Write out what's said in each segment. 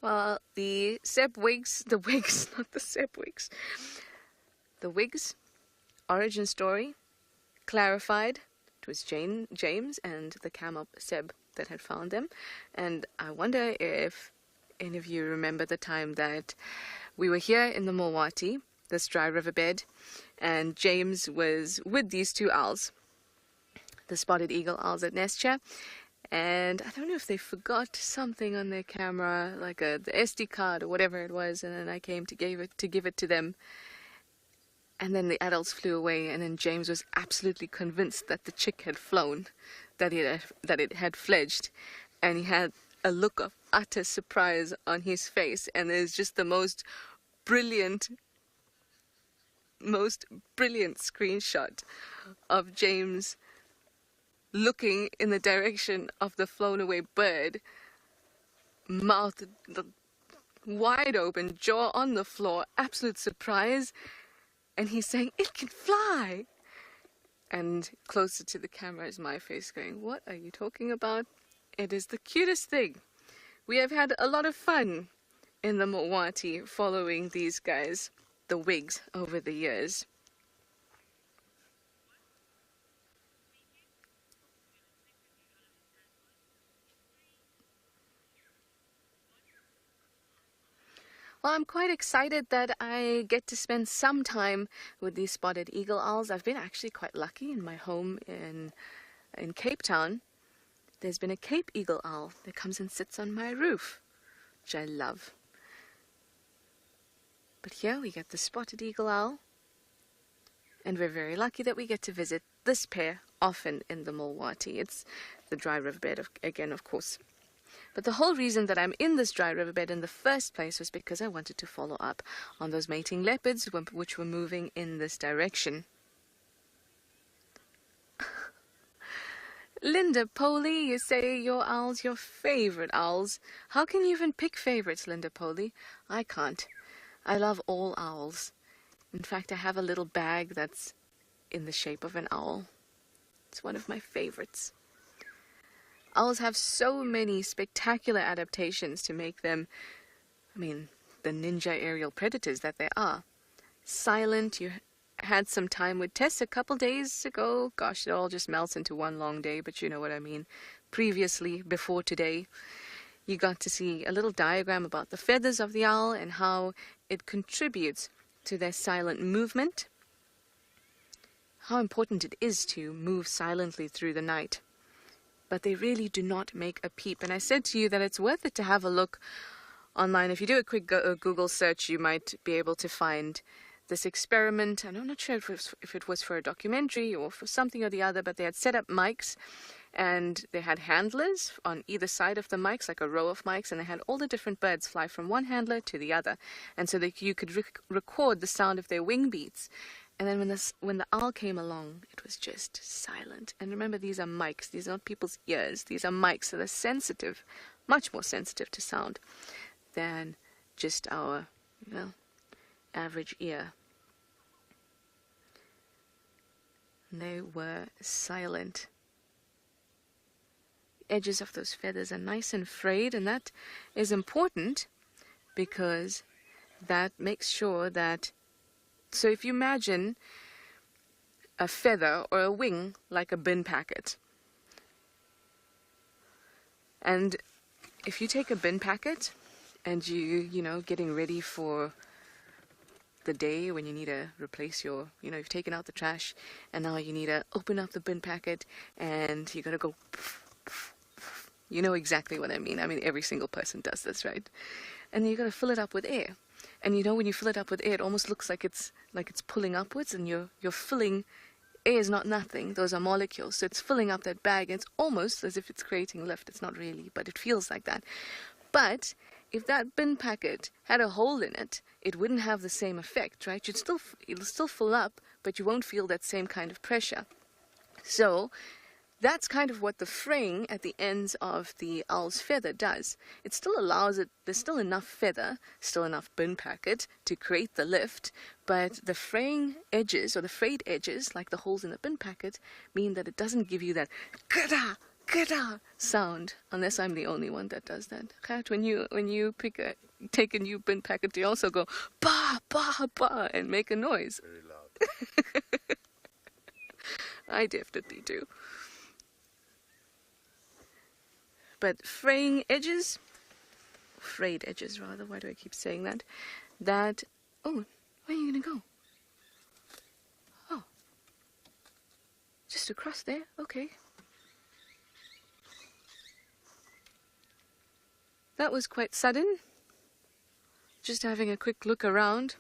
Well, the Wigs origin story clarified. It was James and the camel Seb that had found them. And I wonder if any of you remember the time that we were here in the Molwati, this dry riverbed, and James was with these two owls, the spotted eagle owls at Nestia. And I don't know if they forgot something on their camera, like the SD card or whatever it was, and then I came to give it to them. And then the adults flew away, and then James was absolutely convinced that the chick had flown, that it had fledged, and he had a look of utter surprise on his face. And there's just the most brilliant screenshot of James looking in the direction of the flown away bird, mouth wide open, jaw on the floor, absolute surprise. And he's saying, "It can fly!" And closer to the camera is my face going, "What are you talking about?" It is the cutest thing. We have had a lot of fun in the Molwati following these guys, the Wigs, over the years. Well, I'm quite excited that I get to spend some time with these spotted eagle owls. I've been actually quite lucky in my home in Cape Town. There's been a Cape eagle owl that comes and sits on my roof, which I love. But here we get the spotted eagle owl, and we're very lucky that we get to visit this pair often in the Molwati. It's the dry riverbed again, of course. But the whole reason that I'm in this dry riverbed in the first place was because I wanted to follow up on those mating leopards which were moving in this direction. Linda Poley, you say your owls, your favorite owls. How can you even pick favorites, Linda Poley? I can't. I love all owls. In fact, I have a little bag that's in the shape of an owl. It's one of my favorites. Owls have so many spectacular adaptations to make them, the ninja aerial predators that they are. Silent. You had some time with Tess a couple days ago. Gosh, it all just melts into one long day, but you know what I mean. Previously, before today, you got to see a little diagram about the feathers of the owl and how it contributes to their silent movement. How important it is to move silently through the night. But they really do not make a peep. And I said to you that it's worth it to have a look online. If you do a quick Google search, you might be able to find this experiment. And I'm not sure if it was for a documentary or for something or the other, but they had set up mics and they had handlers on either side of the mics, like a row of mics, and they had all the different birds fly from one handler to the other. And so that you could record the sound of their wing beats. And then when the owl came along, it was just silent. And remember, these are mics. These are not people's ears. These are mics, so they're sensitive, much more sensitive to sound than just our, average ear. And they were silent. The edges of those feathers are nice and frayed, and that is important because that makes sure that. So if you imagine a feather or a wing like a bin packet, and if you take a bin packet and you getting ready for the day when you need to replace your, you've taken out the trash and now you need to open up the bin packet and you're going to go, you know exactly what I mean. Every single person does this, right? And you got to fill it up with air. And when you fill it up with air, it almost looks like it's pulling upwards, and you're filling. Air is not nothing; those are molecules. So it's filling up that bag, and it's almost as if it's creating lift. It's not really, but it feels like that. But if that bin packet had a hole in it, it wouldn't have the same effect, right? It'll still fill up, but you won't feel that same kind of pressure. So that's kind of what the fraying at the ends of the owl's feather does. It still allows it, there's still enough feather, still enough bin packet to create the lift, but the fraying edges, or the frayed edges, like the holes in the bin packet, mean that it doesn't give you that Gada sound, unless I'm the only one that does that. Kat, when you take a new bin packet, do you also go ba ba ba and make a noise? Very loud. I definitely do. But frayed edges rather, why do I keep saying that? Oh, where are you gonna go? Oh, just across there, okay. That was quite sudden. Just having a quick look around.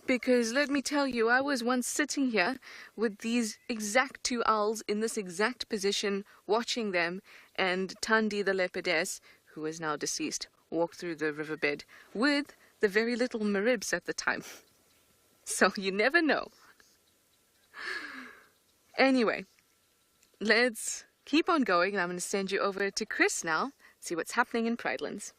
Because let me tell you, I was once sitting here with these exact two owls in this exact position, watching them, and Tandi the leopardess, who is now deceased, walked through the riverbed with the very little Maribs at the time. So you never know. Anyway, let's keep on going, and I'm going to send you over to Chris now, see what's happening in Pridelands.